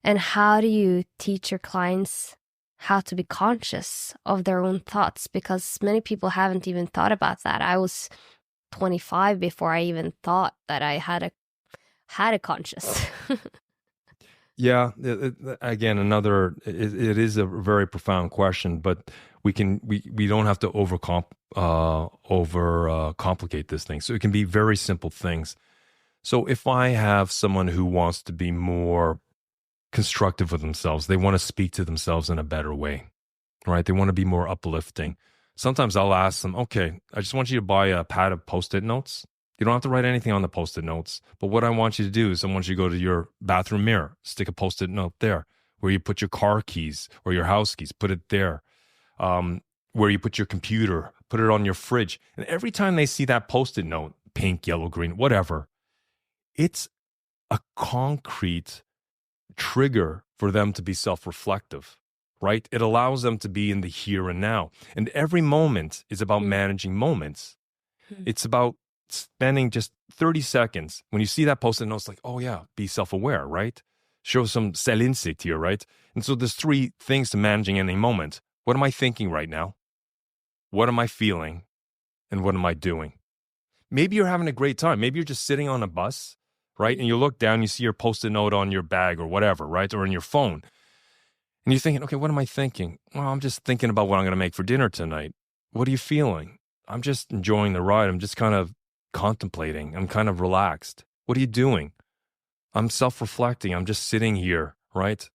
And how do you teach your clients how to be conscious of their own thoughts? Because many people haven't even thought about that. I was 25 before I even thought that I had a conscious. Yeah, again, it is a very profound question, but we don't have to complicate this thing. So it can be very simple things. So if I have someone who wants to be more constructive with themselves, they want to speak to themselves in a better way, right? They want to be more uplifting. Sometimes I'll ask them, okay, I just want you to buy a pad of Post-it notes. You don't have to write anything on the Post-it notes, but what I want you to do is I want you to go to your bathroom mirror, stick a Post-it note there, where you put your car keys or your house keys, put it there. Where you put your computer, put it on your fridge. And every time they see that Post-it note, pink, yellow, green, whatever, it's a concrete trigger for them to be self-reflective, right? It allows them to be in the here and now. And every moment is about managing moments. It's about spending just 30 seconds. When you see that Post-it note, it's like, oh yeah, be self-aware, right? Show some selvinsikt here, right? And so there's 3 things to managing any moment. What am I thinking right now? What am I feeling? And what am I doing? Maybe you're having a great time. Maybe you're just sitting on a bus right? And you look down, you see your Post-it note on your bag or whatever, right? Or in your phone. And you're thinking, okay, what am I thinking? Well, I'm just thinking about what I'm going to make for dinner tonight. What are you feeling? I'm just enjoying the ride. I'm just kind of contemplating. I'm kind of relaxed. What are you doing? I'm self-reflecting. I'm just sitting here, right?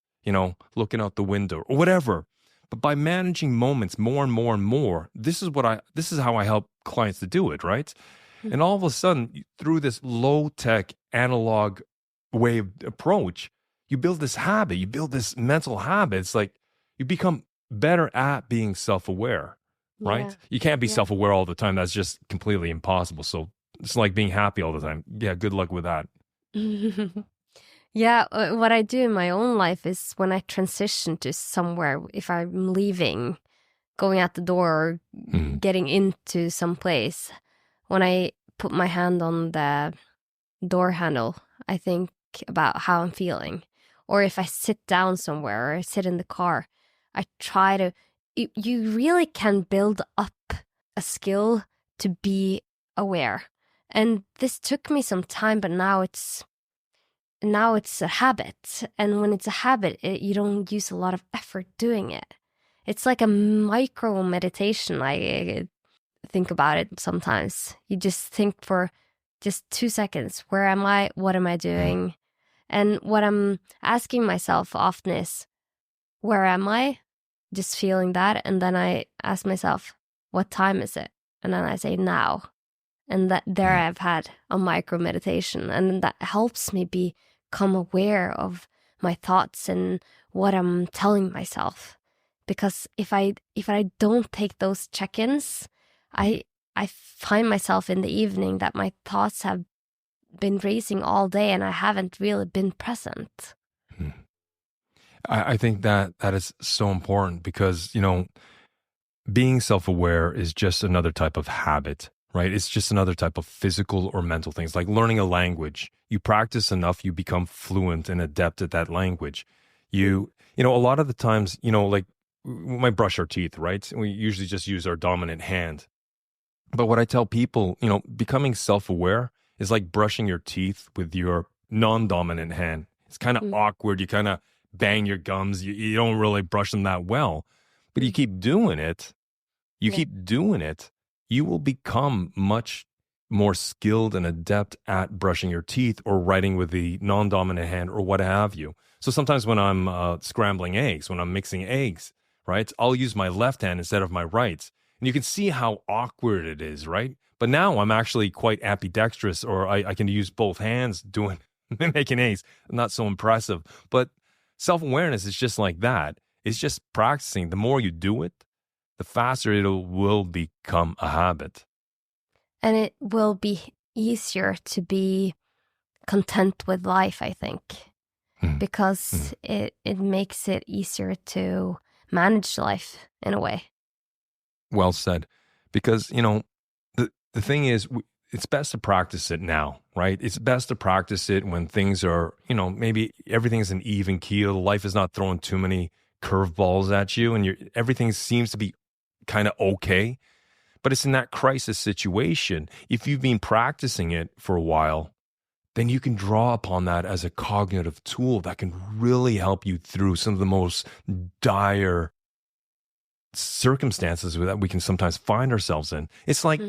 Looking out the window or whatever. But by managing moments more and more and more, this is how I help clients to do it, right? And all of a sudden, through this low-tech analog way of approach, you build this habit, you build this mental habit. It's like you become better at being self-aware, right? Yeah. You can't be Yeah. self-aware all the time. That's just completely impossible. So it's like being happy all the time. Yeah, good luck with that. Yeah, what I do in my own life is when I transition to somewhere, if I'm leaving, going out the door, or getting into some place, when I put my hand on the door handle, I think about how I'm feeling. Or if I sit down somewhere or I sit in the car, I try to, you really can build up a skill to be aware. And this took me some time, but now it's a habit. And when it's a habit, you don't use a lot of effort doing it. It's like a micro meditation. I think about it sometimes. You just think for just 2 seconds. Where am I? What am I doing? And what I'm asking myself often is, where am I? Just feeling that. And then I ask myself, what time is it? And then I say, now. And that there I've had a micro meditation. And that helps me become aware of my thoughts and what I'm telling myself. Because if I don't take those check-ins, I find myself in the evening that my thoughts have been racing all day and I haven't really been present. I think that is so important because, being self-aware is just another type of habit, right? It's just another type of physical or mental things, like learning a language. You practice enough, you become fluent and adept at that language. A lot of the times, like we might brush our teeth, right? We usually just use our dominant hand. But what I tell people, becoming self-aware is like brushing your teeth with your non-dominant hand. It's kind of awkward. You kind of bang your gums. You don't really brush them that well. But you keep doing it. You will become much more skilled and adept at brushing your teeth or writing with the non-dominant hand or what have you. So sometimes when I'm scrambling eggs, when I'm mixing eggs, right, I'll use my left hand instead of my right. And you can see how awkward it is, right? But now I'm actually quite ambidextrous, or I can use both hands doing making eggs. Not so impressive. But self-awareness is just like that. It's just practicing. The more you do it, the faster it will become a habit. And it will be easier to be content with life, I think, because it makes it easier to manage life in a way. Well said. Because, the thing is, it's best to practice it now, right? It's best to practice it when things are, maybe everything's an even keel. Life is not throwing too many curveballs at you and everything seems to be kind of okay. But it's in that crisis situation. If you've been practicing it for a while, then you can draw upon that as a cognitive tool that can really help you through some of the most dire circumstances that we can sometimes find ourselves in. It's like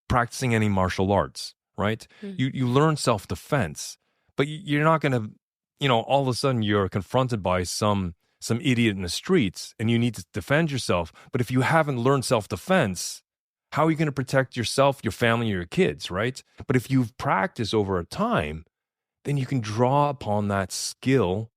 practicing any martial arts, right? You learn self-defense, but you're not going to, all of a sudden you're confronted by some idiot in the streets and you need to defend yourself. But if you haven't learned self-defense, how are you going to protect yourself, your family, or your kids, right? But if you've practiced over a time, then you can draw upon that skill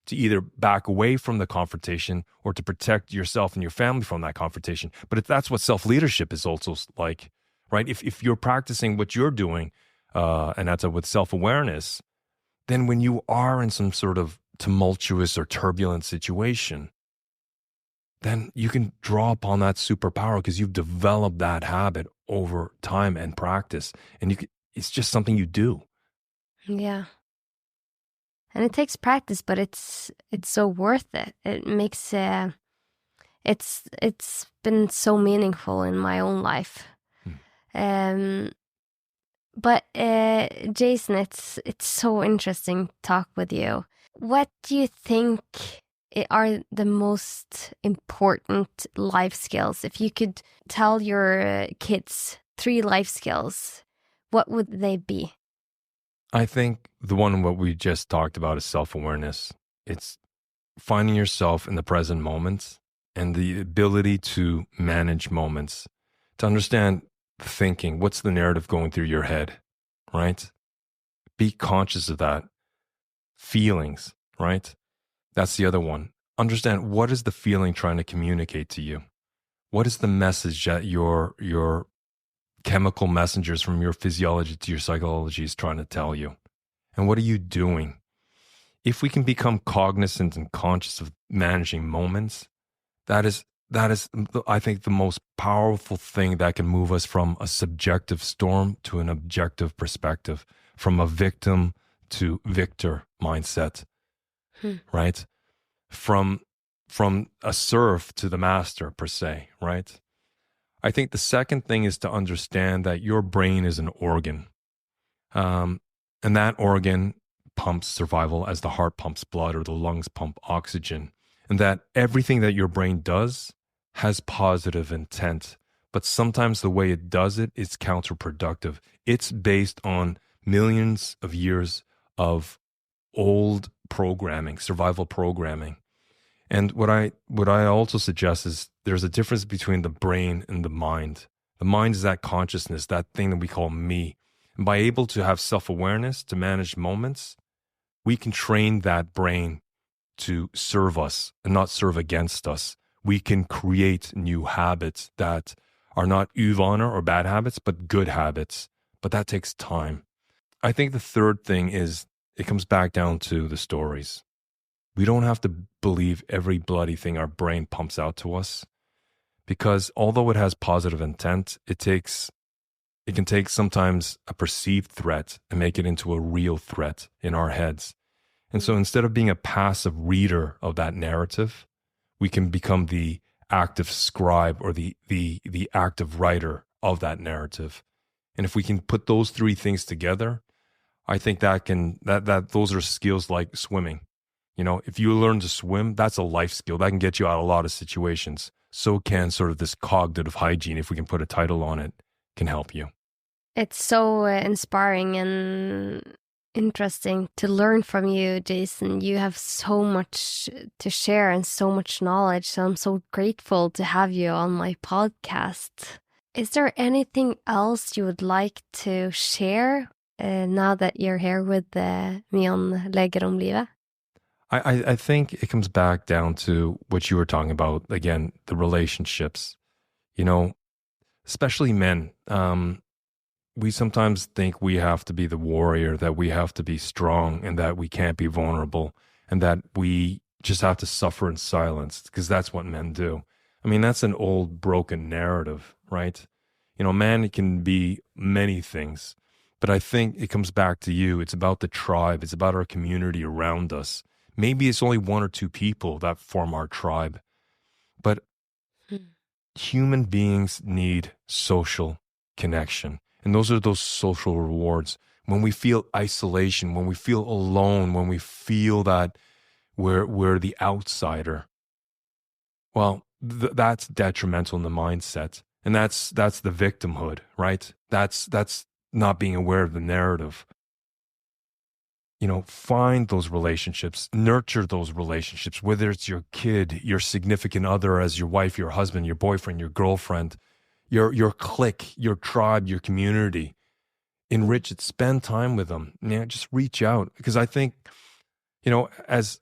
to either back away from the confrontation or to protect yourself and your family from that confrontation. But that's what self-leadership is also like, right? If you're practicing what you're doing, and that's with self-awareness, then when you are in some sort of tumultuous or turbulent situation, then you can draw upon that superpower because you've developed that habit over time and practice. And it's just something you do. Yeah. And it takes practice, but it's so worth it. It makes it's been so meaningful in my own life. But Jason, it's so interesting to talk with you. What do you think are the most important life skills? If you could tell your kids 3 life skills, what would they be? I think the one what we just talked about is self-awareness. It's finding yourself in the present moment and the ability to manage moments, to understand thinking, what's the narrative going through your head, right? Be conscious of that. Feelings, right? That's the other one. Understand, what is the feeling trying to communicate to you? What is the message that your chemical messengers from your physiology to your psychology is trying to tell you? And what are you doing? If we can become cognizant and conscious of managing moments, that is, I think, the most powerful thing that can move us from a subjective storm to an objective perspective, from a victim to victor mindset, right? From a serf to the master, per se, right? I think the second thing is to understand that your brain is an organ. And that organ pumps survival as the heart pumps blood or the lungs pump oxygen. And that everything that your brain does has positive intent. But sometimes the way it does it is counterproductive. It's based on millions of years of old programming, survival programming. And what I also suggest is there's a difference between the brain and the mind. The mind is that consciousness, that thing that we call me. And by able to have self-awareness, to manage moments, we can train that brain to serve us and not serve against us. We can create new habits that are not uvana or bad habits, but good habits. But that takes time. I think the third thing is it comes back down to the stories. We don't have to believe every bloody thing our brain pumps out to us, because although it has positive intent, it can take sometimes a perceived threat and make it into a real threat in our heads. And so instead of being a passive reader of that narrative, we can become the active scribe or the active writer of that narrative. And if we can put those 3 things together, I think that those are skills like swimming. You know, if you learn to swim, that's a life skill that can get you out of a lot of situations. So can sort of this cognitive hygiene, if we can put a title on it, can help you. It's so inspiring and interesting to learn from you, Jason. You have so much to share and so much knowledge. So I'm so grateful to have you on my podcast. Is there anything else you would like to share now that you're here with me on Leger om livet? I think it comes back down to what you were talking about, again, the relationships, you know, especially men. We sometimes think we have to be the warrior, that we have to be strong and that we can't be vulnerable and that we just have to suffer in silence, because that's what men do. I mean, that's an old broken narrative, right? You know, man can be many things, but I think it comes back to you. It's about the tribe. It's about our community around us. Maybe it's only 1 or 2 people that form our tribe, but human beings need social connection. And those are those social rewards. When we feel isolation, when we feel alone, when we feel that we're the outsider, well, that's detrimental in the mindset. And that's the victimhood, right? That's not being aware of the narrative. You know, find those relationships, nurture those relationships, whether it's your kid, your significant other as your wife, your husband, your boyfriend, your girlfriend, your clique, your tribe, your community. Enrich it, spend time with them. Yeah, just reach out. Because I think, you know, as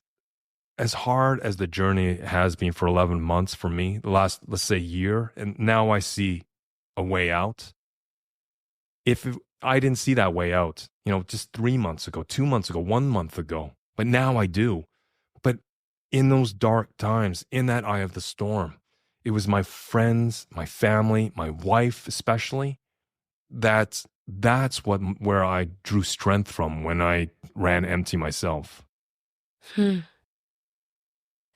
hard as the journey has been for 11 months for me, the last, let's say, year, and now I see a way out. If I didn't see that way out, you know, just 3 months ago, 2 months ago, 1 month ago, but now I do. But in those dark times, in that eye of the storm, it was my friends, my family, my wife especially, that's where I drew strength from when I ran empty myself.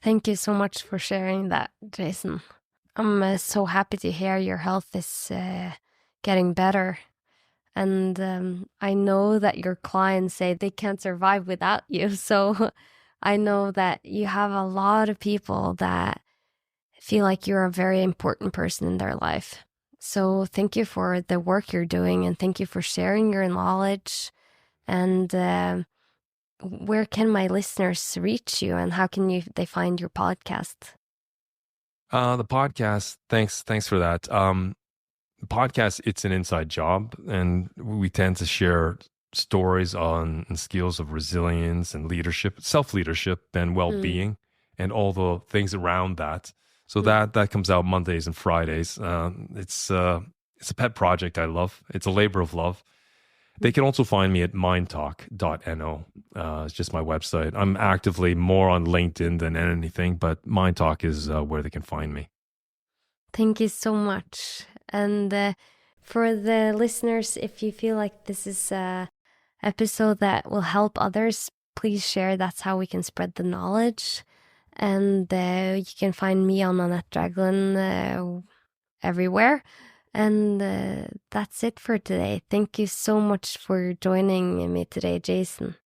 Thank you so much for sharing that, Jason. I'm so happy to hear your health is getting better. And I know that your clients say they can't survive without you. So I know that you have a lot of people that feel like you're a very important person in their life. So thank you for the work you're doing, and thank you for sharing your knowledge. And where can my listeners reach you, and how can they find your podcast? The podcast, thanks for that. The podcast, it's an inside job, and we tend to share stories on and skills of resilience and leadership, self-leadership and well-being, and all the things around that. So that comes out Mondays and Fridays. It's a pet project I love. It's a labor of love. They can also find me at mindtalk.no. It's just my website. I'm actively more on LinkedIn than anything, but Mindtalk is where they can find me. Thank you so much. And for the listeners, if you feel like this is an episode that will help others, please share. That's how we can spread the knowledge. And you can find me on Annette Dragland everywhere. And that's it for today. Thank you so much for joining me today, Jason.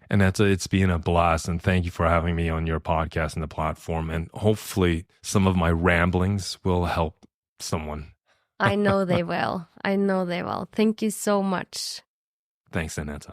And it's been a blast. And thank you for having me on your podcast and the platform. And hopefully some of my ramblings will help someone. I know they will. I know they will. Thank you so much. Thanks, Annette.